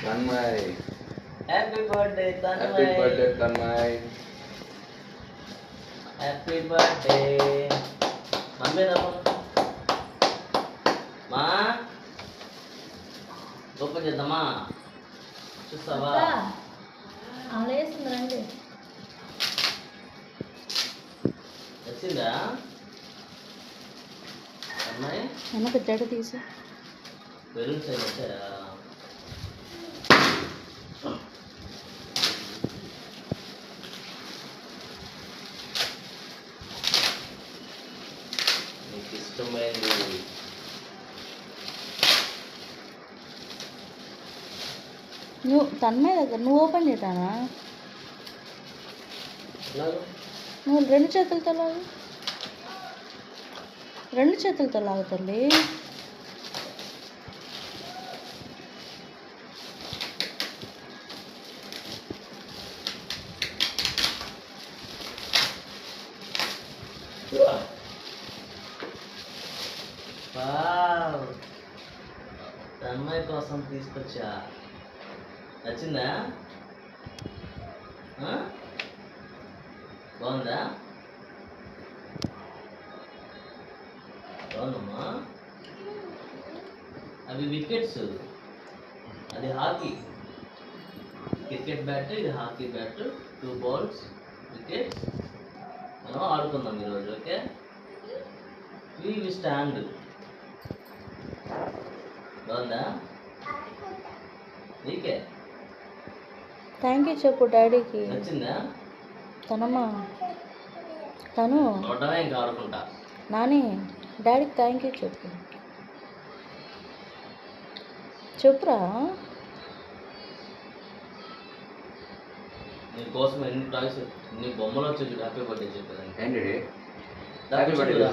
Tanmay happy birthday happy birthday Tanmay Tanmay happy birthday mummy రమ్మ మా open చేద్దామా చూస్తావా అలా వేస్తుంది రండి వచ్చిందా అమ్మాయి వెనక జడ తీసి బెలూన్స్ అవి వచ్చాయా నీకు ఇష్టమైంది నువ్వు తన్మయ దగ్గర నువ్వు ఓపెన్ చేద్దానా లాగు. నువ్వు రెండు చేతులతో లాగు రెండు చేతులతో లాగు తల్లి వావ్ తన్మయ్ కోసం తీసుకొచ్చా నచ్చిందా ఆ? బాగుందా బాగుందమ్మా అవి వికెట్స్ అది హాకీ క్రికెట్ బ్యాట్ ఇది హాకీ బ్యాట్ 2 బాల్స్ వికెట్స్ మనం ఆడుకుందాం ఈరోజు ఓకే ఇవి స్టాండ్ బాగుందా నీకే థ్యాంక్ యూ చెప్పు డాడీకి నచ్చిందా తనమ్మా తను చూడటమే ఇంకా ఆడుకుంటా నాని డాడీకి థ్యాంక్ యూ చెప్పు చెప్పురా నీ కోసం ఎన్ని టాయ్స్ నీ బొమ్మలు వచ్చి హ్యాపీ బర్త్డే చెప్పేదానికి ఏంటి హ్యాపీ బర్త్డే